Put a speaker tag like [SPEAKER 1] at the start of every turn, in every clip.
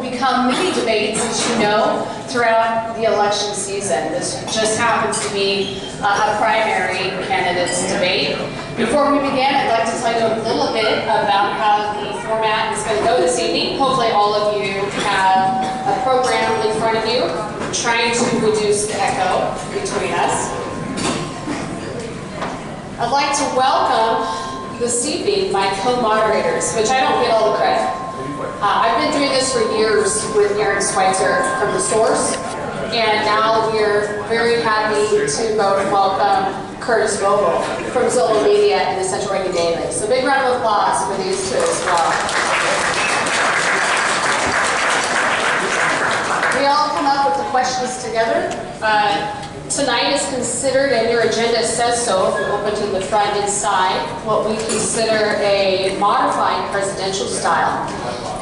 [SPEAKER 1] become mini debates, as you know, throughout the election season. This just happens to be a primary candidates debate. Before we begin, I'd like to tell you a little bit about how the format is going to go this evening. Hopefully all of you have a program in front of you, trying to reduce the echo between us. I'd like to welcome this evening my co-moderators, which I don't get all the credit. I've been doing this for years with Aaron Schweitzer from The Source, and now we're very happy to both welcome Curtis Vogel from Zolo Media and the Central Oregon Daily. So big round of applause for these two as well. We all come up with the questions together. Tonight is considered, and your agenda says so, if you open to the front and side, what we consider a modified presidential style.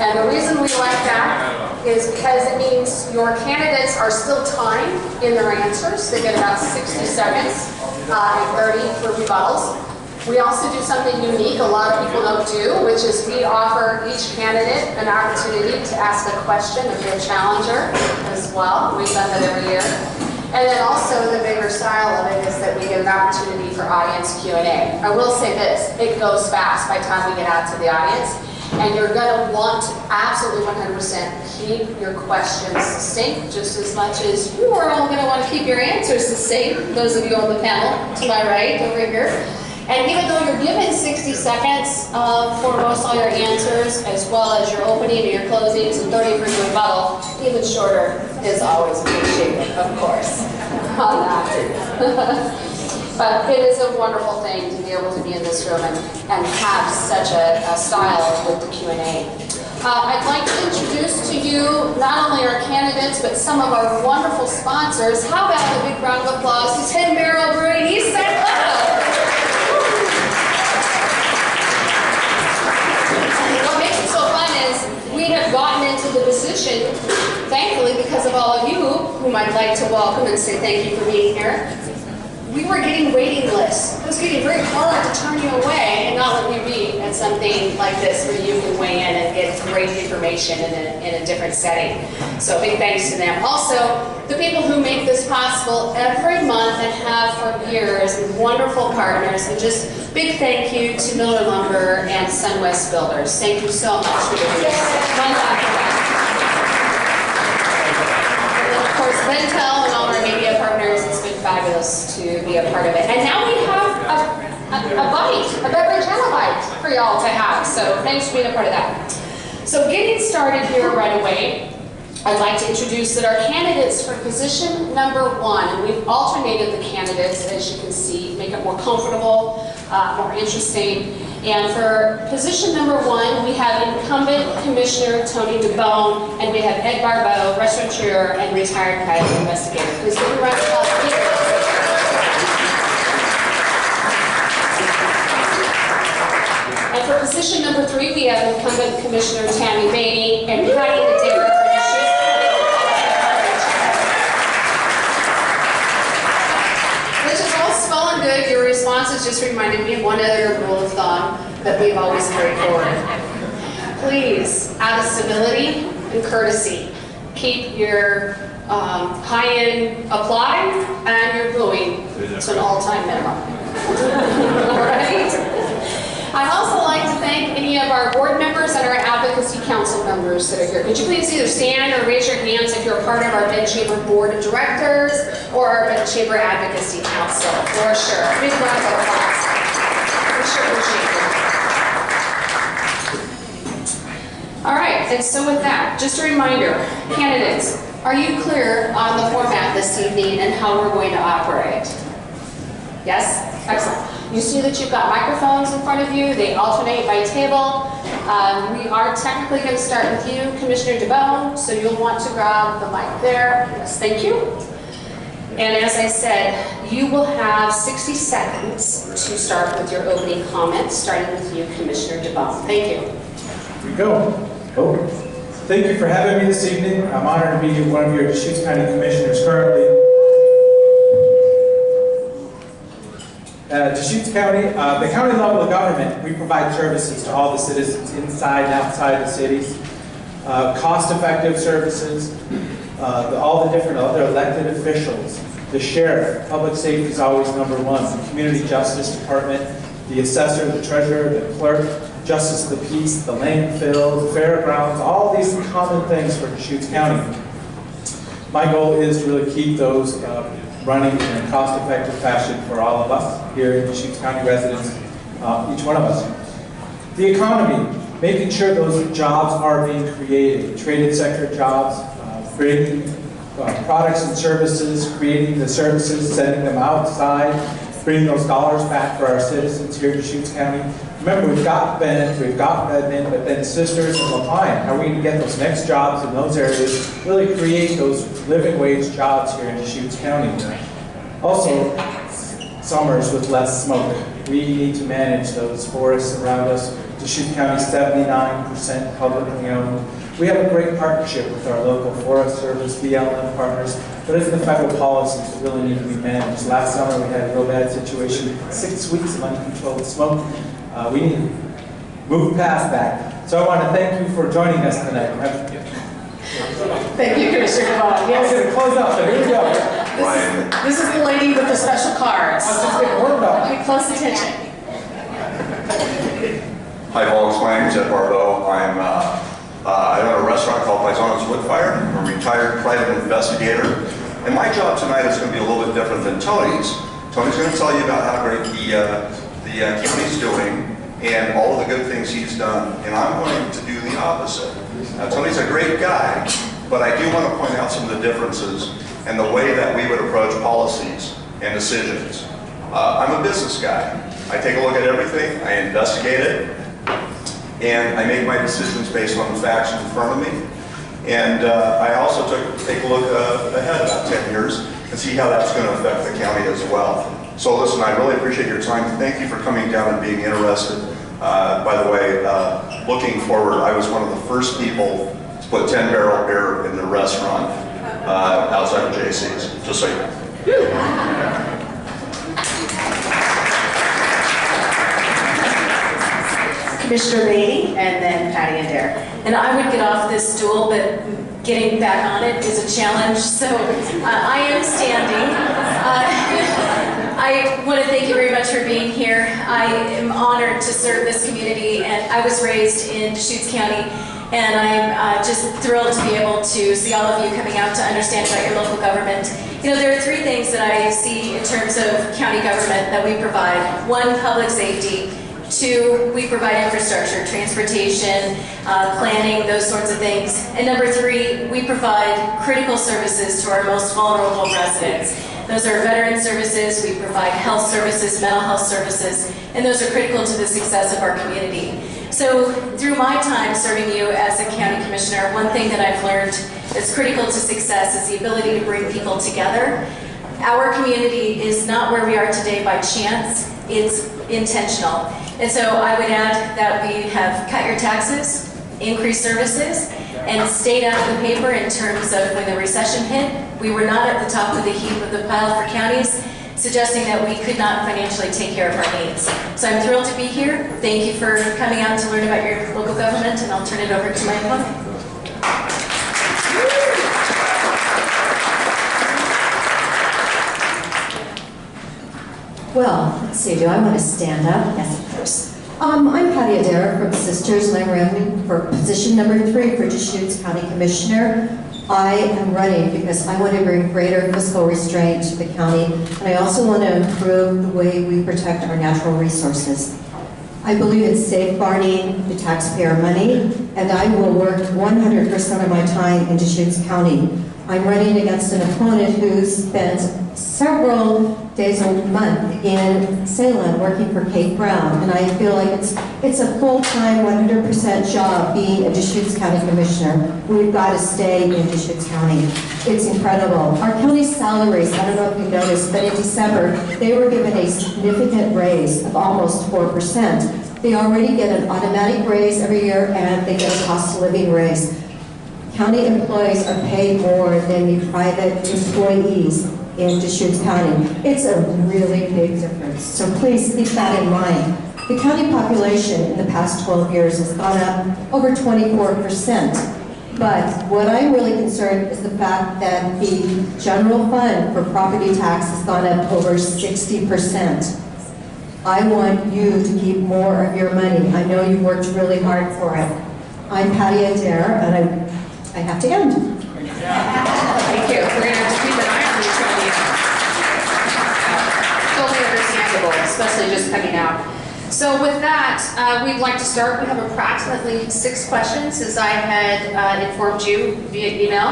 [SPEAKER 1] And the reason we like that is because it means your candidates are still timed in their answers. They get about 60 seconds and 30 for rebuttals. We also do something unique a lot of people don't do, which is we offer each candidate an opportunity to ask a question of their challenger as well. We've done that every year. And then also the bigger style of it is that we get an opportunity for audience Q&A. I will say this, it goes fast by the time we get out to the audience, and you're going to want to absolutely 100% keep your questions succinct, just as much as you are all going to want to keep your answers succinct, those of you on the panel to my right over here. And even though you're given 60 seconds for most all your answers, as well as your opening and your closings, and 30 for your rebuttal, even shorter is always appreciated, of course, on that. But it is a wonderful thing to be able to be in this room and have such a style with the Q&A. I'd like to introduce to you not only our candidates, but some of our wonderful sponsors. How about a big round of applause to Tim Merrill Brewing East Side Club? We have gotten into the position, thankfully, because of all of you, whom I'd like to welcome and say thank you for being here. We were getting waiting lists. It was getting very hard to turn you away and not let you be at something like this where you can weigh in and get great information in a different setting. So big thanks to them. Also, the people who make this possible every month and have for years, wonderful partners, and just big thank you to Miller Lumber and SunWest Builders. Thank you so much for doing this. One lap for that. And then, of course, Bentel and all our media partners. It's been fabulous to be a part of it. And now we have a bite, a beverage and a bite for y'all to have. So thanks for being a part of that. So getting started here right away, I'd like to introduce that our candidates for position number 1, and we've alternated the candidates, as you can see, make it more comfortable, more interesting. And for position number 1, we have incumbent Commissioner Tony DeBone, and we have Ed Barbeau, restaurateur and retired private investigator. Please give a round of applause here. And for position number 3, we have incumbent Commissioner Tammy Bainey and Patty Adair. Good. Your responses just reminded me of one other rule of thumb that we've always carried forward. Please, out of civility and courtesy, keep your high-end applauding and your booing to an all-time minimum. All right? I'd also like to thank any of our board members and our advocacy council members that are here. Could you please either stand or raise your hands if you're part of our Bend Chamber Board of Directors or our Bend Chamber Advocacy Council, for sure. Big round of applause. We sure appreciate it. All right, and so with that, just a reminder, candidates, are you clear on the format this evening and how we're going to operate? Yes? Excellent. You see that you've got microphones in front of you. They alternate by table. We are technically going to start with you, Commissioner DeBone, so you'll want to grab the mic there. Yes, thank you. And as I said, you will have 60 seconds to start with your opening comments, starting with you, Commissioner DeBone. Thank you.
[SPEAKER 2] Here we go. Oh. Thank you for having me this evening. I'm honored to be one of your Deschutes County Commissioners currently. Deschutes County, the county level of government, we provide services to all the citizens inside and outside the cities. cost-effective services, all the different other elected officials, the sheriff, public safety is always number one, the community justice department, the assessor, the treasurer, the clerk, justice of the peace, the landfill, the fairgrounds, all these common things for Deschutes County. My goal is to really keep those running in a cost-effective fashion for all of us here in Deschutes County residents, each one of us. The economy, making sure those jobs are being created, traded sector jobs, bringing products and services, creating the services, sending them outside, bringing those dollars back for our citizens here in Deschutes County. Remember, we've got Bennett, we've got Redmond, but then Sisters and LaPine. How are we going to get those next jobs in those areas, really create those living wage jobs here in Deschutes County? Also, summers with less smoke. We need to manage those forests around us. Deschutes County, 79% publicly owned. We have a great partnership with our local Forest Service, BLM partners, but it's the federal policies that really need to be managed. Last summer we had a real bad situation, 6 weeks of uncontrolled smoke. We need to move past that. So I want to thank you for joining us tonight.
[SPEAKER 1] Thank you, Commissioner Devon.
[SPEAKER 2] Yes, we're going to close up, so here we go.
[SPEAKER 1] This is the lady with the special cars.
[SPEAKER 2] I was just getting warmed up.
[SPEAKER 1] Pay close attention.
[SPEAKER 3] Hi folks, my name is Ed Barbeau. I own a restaurant called Paisanos Woodfire. I'm a retired private investigator. And my job tonight is going to be a little bit different than Tony's. Tony's going to tell you about how great the county's doing and all of the good things he's done. And I'm going to do the opposite. Now, Tony's a great guy, but I do want to point out some of the differences and the way that we would approach policies and decisions. I'm a business guy. I take a look at everything, I investigate it, and I make my decisions based on the facts in front of me. And I also take a look ahead about 10 years and see how that's going to affect the county as well. So listen, I really appreciate your time. Thank you for coming down and being interested. By the way, looking forward, I was one of the first people to put 10-barrel beer in the restaurant outside of JC's, just so you know.
[SPEAKER 1] Commissioner Beatty, and then Patty and Derek.
[SPEAKER 4] And I would get off this stool, but getting back on it is a challenge, so I am standing. I want to thank you very much for being here. I am honored to serve this community, and I was raised in Deschutes County, and I'm just thrilled to be able to see all of you coming out to understand about your local government. You know, there are three things that I see in terms of county government that we provide. One, public safety. Two, we provide infrastructure, transportation, planning, those sorts of things. And number three, we provide critical services to our most vulnerable residents. Those are veteran services, we provide health services, mental health services, and those are critical to the success of our community. So through my time serving you as a county commissioner, one thing that I've learned that's critical to success is the ability to bring people together. Our community is not where we are today by chance, it's intentional. And so I would add that we have cut your taxes, increased services, and stayed out of the paper in terms of when the recession hit. We were not at the top of the heap of the pile for counties, suggesting that we could not financially take care of our needs. So I'm thrilled to be here. Thank you for coming out to learn about your local government, and I'll turn it over to my opponent.
[SPEAKER 5] Well, let's see, do I want to stand up? Yes, of course. I'm Patty Adair from Sisters, and I'm running for position number 3 for Deschutes County Commissioner. I am running because I want to bring greater fiscal restraint to the county, and I also want to improve the way we protect our natural resources. I believe in safeguarding the taxpayer money, and I will work 100% of my time in Deschutes County. I'm running against an opponent who spent several days a month in Salem working for Kate Brown, and I feel like it's a full-time, 100% job being a Deschutes County Commissioner. We've got to stay in Deschutes County. It's incredible. Our county salaries, I don't know if you noticed, but in December, they were given a significant raise of almost 4%. They already get an automatic raise every year, and they get a cost of living raise. County employees are paid more than the private employees in Deschutes County. It's a really big difference, so please keep that in mind. The county population in the past 12 years has gone up over 24%. But what I'm really concerned is the fact that the general fund for property tax has gone up over 60%. I want you to keep more of your money. I know you've worked really hard for it. I'm Patty Adair, and I have to end.
[SPEAKER 1] Thank you. We're going to have to keep an eye on these totally understandable, especially just coming out. So with that, we'd like to start. We have approximately 6 questions, as I had informed you via email.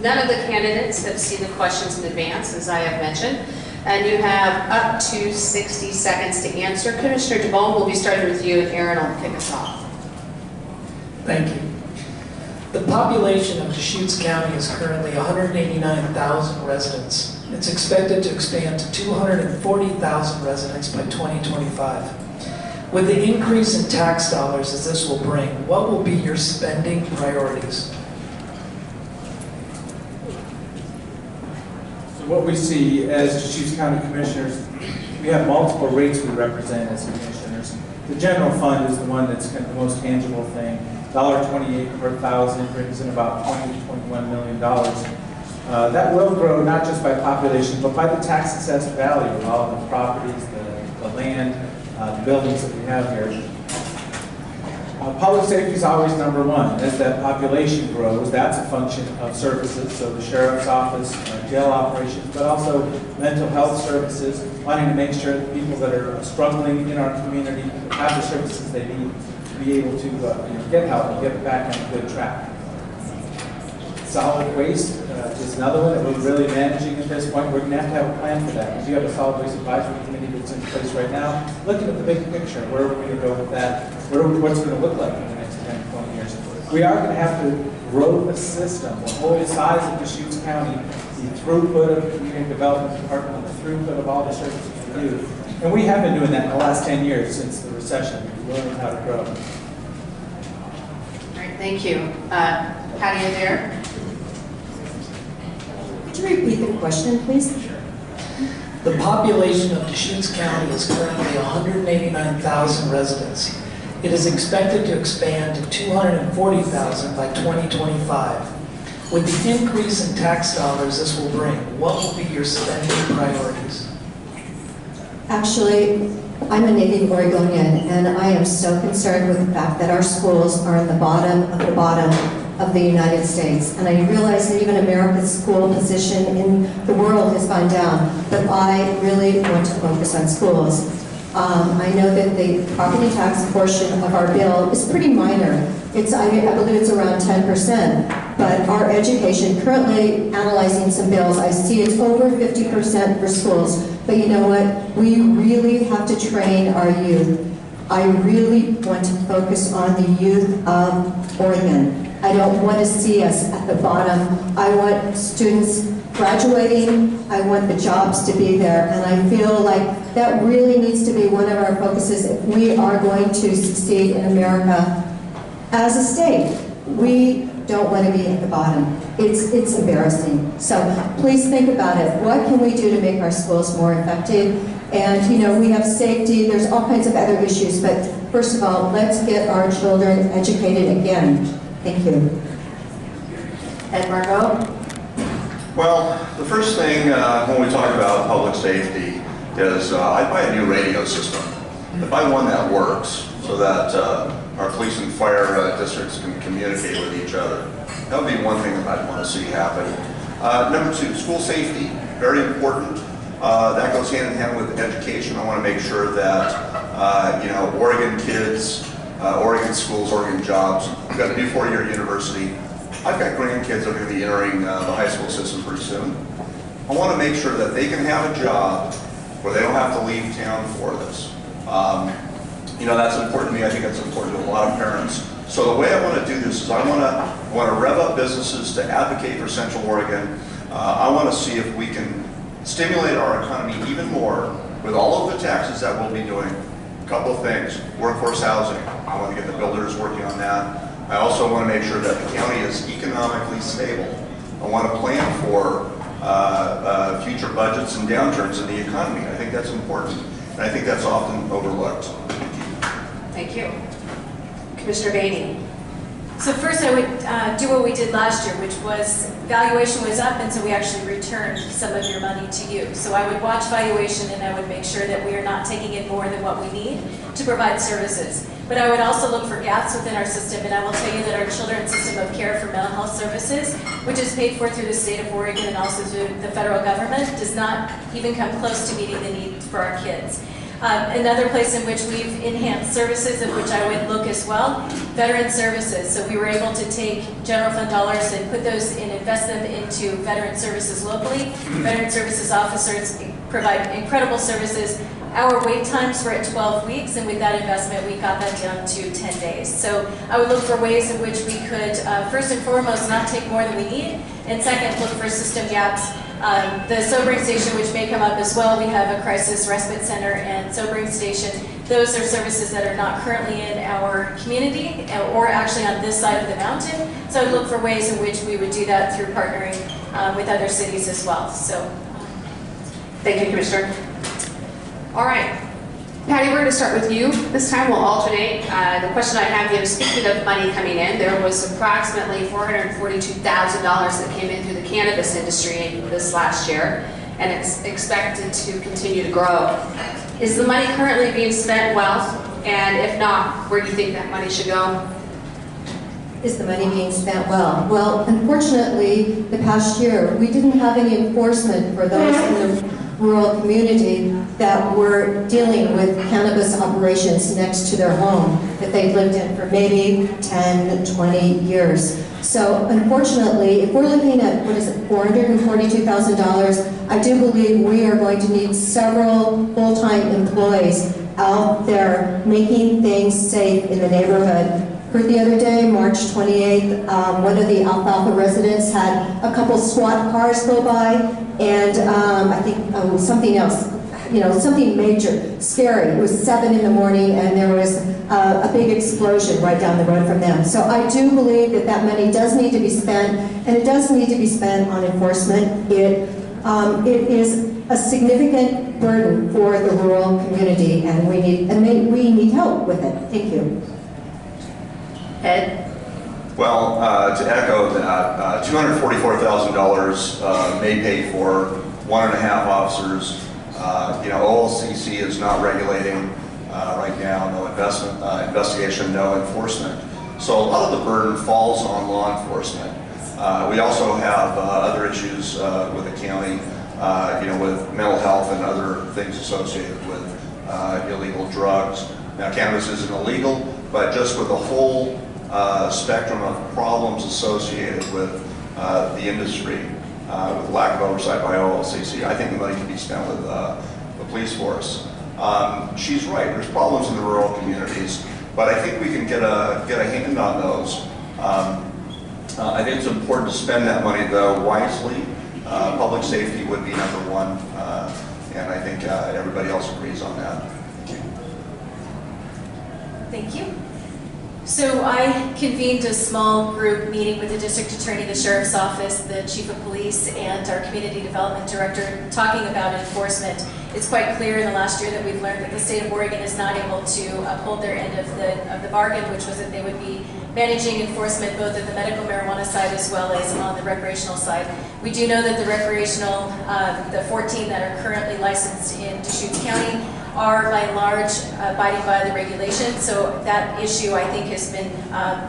[SPEAKER 1] None of the candidates have seen the questions in advance, as I have mentioned. And you have up to 60 seconds to answer. Commissioner DeBone, we'll be starting with you, and Aaron will kick us off.
[SPEAKER 6] Thank you. The population of Deschutes County is currently 189,000 residents. It's expected to expand to 240,000 residents by 2025. With the increase in tax dollars as this will bring, what will be your spending priorities?
[SPEAKER 2] So what we see as Deschutes County Commissioners, we have multiple rates we represent as commissioners. The general fund is the one that's kind of the most tangible thing. $1.28 per thousand brings in about $20 to $21 million. That will grow not just by population, but by the tax assessed value of all the properties, the land, the buildings that we have here. Public safety is always number one. As that population grows, that's a function of services, so the sheriff's office, jail operations, but also mental health services, wanting to make sure that people that are struggling in our community have the services they need to be able to get help and get back on a good track. Solid waste is another one that we're really managing at this point. We're going to have a plan for that, because you have a solid waste advisory committee that's in place right now, looking at the big picture. Where are we going to go with that? What's it going to look like in the next 10, 20 years? We are going to have to grow the system. The whole size of Deschutes County, the throughput of the community development department, the throughput of all the services we do. And we have been doing that in the last 10 years since the recession. We've learned how to grow.
[SPEAKER 1] All right, thank you. Patty Adair.
[SPEAKER 5] Could you repeat the question, please?
[SPEAKER 6] Sure. The population of Deschutes County is currently 189,000 residents. It is expected to expand to 240,000 by 2025. With the increase in tax dollars this will bring, what will be your spending priorities?
[SPEAKER 5] Actually, I'm a native Oregonian, and I am so concerned with the fact that our schools are in the bottom of the United States. And I realize that even America's school position in the world has gone down, but I really want to focus on schools. I know that the property tax portion of our bill is pretty minor. I believe it's around 10%, but our education, currently analyzing some bills, I see it's over 50% for schools. But you know what? We really have to train our youth. I really want to focus on the youth of Oregon. I don't want to see us at the bottom. I want students graduating. I want the jobs to be there. And I feel like that really needs to be one of our focuses if we are going to succeed in America as a state. We don't want to be at the bottom. It's embarrassing. So please think about it. What can we do to make our schools more effective? And you know, we have safety, there's all kinds of other issues, but first of all, let's get our children educated again. Thank you.
[SPEAKER 1] Ed Margot?
[SPEAKER 3] Well, the first thing when we talk about public safety is I'd buy a new radio system. I'd buy one that works so that our police and fire districts can communicate with each other. That would be one thing that I'd want to see happen. Number 2, school safety, very important. That goes hand in hand with education. I want to make sure that Oregon kids, Oregon schools, Oregon jobs. We've got a new 4-year university. I've got grandkids that are going to be entering the high school system pretty soon. I want to make sure that they can have a job where they don't have to leave town for this. That's important to me. I think that's important to a lot of parents. So the way I want to do this is I want to rev up businesses to advocate for Central Oregon. I want to see if we can stimulate our economy even more with all of the taxes that we'll be doing. A couple of things. Workforce housing. I want to get the builders working on that. I also want to make sure that the county is economically stable. I want to plan for future budgets and downturns in the economy. I think that's important, and I think that's often overlooked.
[SPEAKER 1] Thank you. Commissioner Bainey?
[SPEAKER 4] So first I would do what we did last year, which was valuation was up, and so we actually returned some of your money to you. So I would watch valuation, and I would make sure that we are not taking in more than what we need to provide services. But I would also look for gaps within our system, and I will tell you that our children's system of care for mental health services, which is paid for through the state of Oregon and also through the federal government, does not even come close to meeting the needs for our kids. Another place in which we've enhanced services, of which I would look as well, veteran services. So we were able to take general fund dollars and put those and invest them into veteran services locally. Veteran services officers provide incredible services. Our wait times were at 12 weeks, and with that investment, we got that down to 10 days. So I would look for ways in which we could, first and foremost, not take more than we need, and second, look for system gaps. The sobering station, which may come up as well, we have a crisis respite center and sobering station. Those are services that are not currently in our community or actually on this side of the mountain. So I would look for ways in which we would do that through partnering with other cities as well. So,
[SPEAKER 1] thank you, Commissioner. All right. Patty, we're going to start with you. This time we'll alternate. The question I have here, speaking of money coming in, there was approximately $442,000 that came in through the cannabis industry this last year, and it's expected to continue to grow. Is the money currently being spent well? And if not, where do you think that money should go?
[SPEAKER 5] Is the money being spent well? Well, unfortunately, the past year, we didn't have any enforcement for those in the rural community that were dealing with cannabis operations next to their home that they'd lived in for maybe 10, 20 years. So unfortunately, if we're looking at, what is it, $442,000, I do believe we are going to need several full-time employees out there making things safe in the neighborhood. Heard the other day, March 28th, one of the Alfalfa residents had a couple SWAT cars go by, and I think something else, something major, scary. It was 7 in the morning, and there was a big explosion right down the road from them. So I do believe that that money does need to be spent, and it does need to be spent on enforcement. It is a significant burden for the rural community, and we need help with it. Thank you.
[SPEAKER 1] Ed?
[SPEAKER 3] Well, to echo that, $244,000 may pay for 1.5 officers. OLCC is not regulating right now, no investigation, no enforcement. So a lot of the burden falls on law enforcement. We also have other issues with the county, with mental health and other things associated with illegal drugs. Now, cannabis isn't illegal, but just with the whole spectrum of problems associated with the industry, with lack of oversight by OLCC, I think the money can be spent with the police force. She's right, there's problems in the rural communities, but I think we can get a hand on those. I think it's important to spend that money, though, wisely. Public safety would be number one, and I think everybody else agrees on that.
[SPEAKER 4] thank you. So I convened a small group meeting with the district attorney, the sheriff's office, the chief of police, and our community development director talking about enforcement. It's quite clear in the last year that we've learned that the state of Oregon is not able to uphold their end of the bargain, which was that they would be managing enforcement both at the medical marijuana side as well as on the recreational side. We do know that the recreational, the 14 that are currently licensed in Deschutes County are by and large abiding by the regulations, so that issue I think has been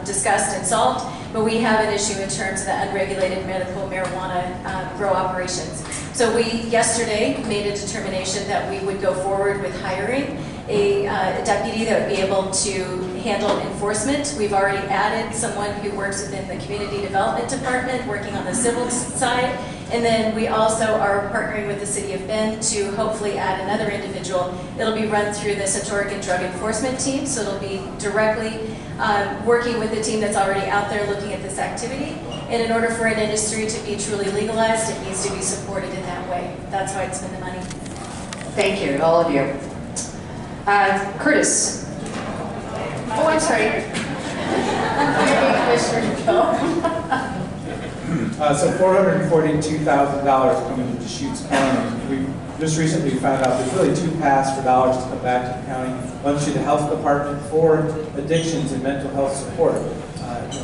[SPEAKER 4] discussed and solved, but we have an issue in terms of the unregulated medical marijuana grow operations. So we yesterday made a determination that we would go forward with hiring a deputy that would be able to handle enforcement. We've already added someone who works within the community development department working on the civil side. And then we also are partnering with the city of Bend to hopefully add another individual. It'll be run through the Central Oregon Drug Enforcement team, so it'll be directly working with the team that's already out there looking at this activity. And in order for an industry to be truly legalized, it needs to be supported in that way. That's why it's been the money.
[SPEAKER 1] Thank you, all of you. Curtis. Oh, I'm sorry.
[SPEAKER 2] So $442,000 coming to Deschutes County. We just recently found out there's really two paths for dollars to come back to the county. One through the health department for addictions and mental health support.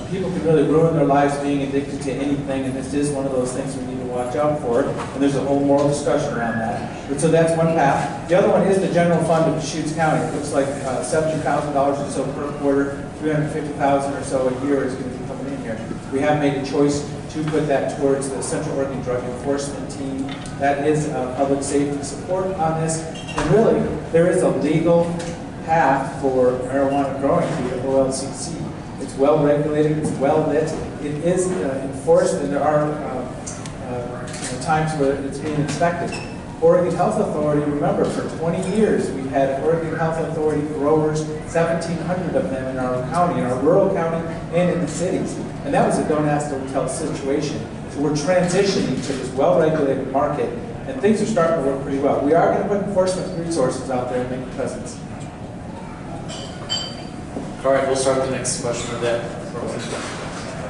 [SPEAKER 2] people can really ruin their lives being addicted to anything, and this is one of those things we need to watch out for. And there's a whole moral discussion around that. But so that's one path. The other one is the general fund of Deschutes County. It looks like $70,000 or so per quarter, $350,000 or so a year is going to be coming in here. We have made a choice to put that towards the Central Oregon Drug Enforcement Team. That is public safety support on this. And really, there is a legal path for marijuana growing through the OLCC. It's well regulated, it's well lit, it is enforced, and there are times where it's being inspected. Oregon Health Authority, remember, for 20 years we've had Oregon Health Authority growers, 1,700 of them in our county, in our rural county, and in the cities. And that was a don't ask, don't tell situation. So we're transitioning to this well-regulated market, and things are starting to work pretty well. We are going to put enforcement resources out there and make a presence.
[SPEAKER 7] All right, we'll start with the next question with that.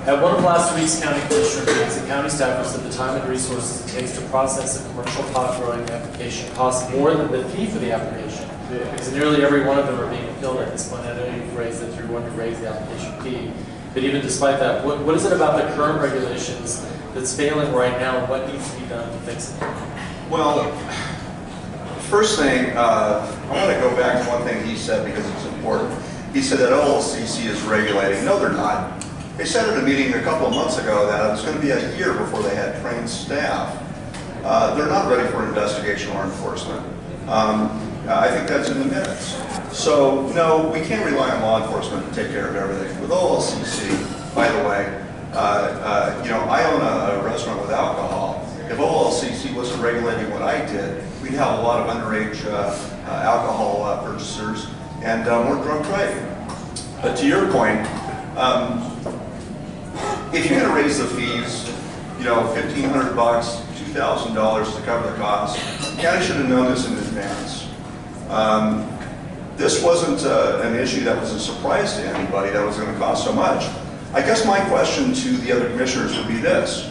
[SPEAKER 7] At one of last week's county commissioner meetings, the county staffers said the time and resources it takes to process a commercial pot growing application costs more than the fee for the application. Because nearly every one of them are being filled at this point. I know you've raised that you're going to raise the application fee. But even despite that, what is it about the current regulations that's failing right now, and what needs to be done to fix it?
[SPEAKER 3] Well, first thing, I want to go back to one thing he said because it's important. He said that OLCC is regulating. No, they're not. They said at a meeting a couple of months ago that it was going to be a year before they had trained staff. They're not ready for investigation or enforcement. I think that's in the minutes. So, no, we can't rely on law enforcement to take care of everything. With OLCC, by the way, I own a restaurant with alcohol. If OLCC wasn't regulating what I did, we'd have a lot of underage alcohol purchasers and more drug trade. But to your point, if you're going to raise the fees, $1,500, $2,000 to cover the costs, the county should have known this in advance. This wasn't an issue that was a surprise to anybody that was going to cost so much. I guess my question to the other commissioners would be this.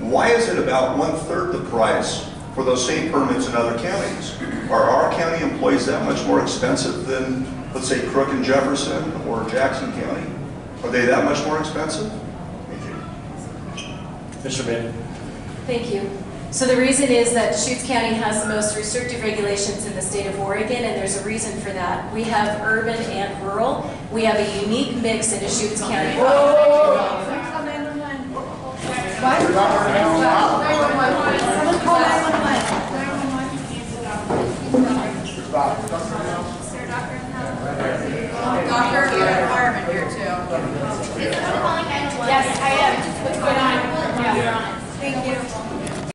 [SPEAKER 3] Why is it about 1/3 the price for those same permits in other counties? Are our county employees that much more expensive than, let's say, Crook and Jefferson or Jackson County? Are they that much more expensive? Thank you.
[SPEAKER 7] Mr. Bailey.
[SPEAKER 4] Thank you. So the reason is that Deschutes County has the most restrictive regulations in the state of Oregon, and there's a reason for that. We have urban and rural. We have a unique mix in Deschutes County.
[SPEAKER 8] Doctor, you're an environment here too.
[SPEAKER 1] Yes, I am. What's going on? Yeah, we're on it.
[SPEAKER 8] Thank you.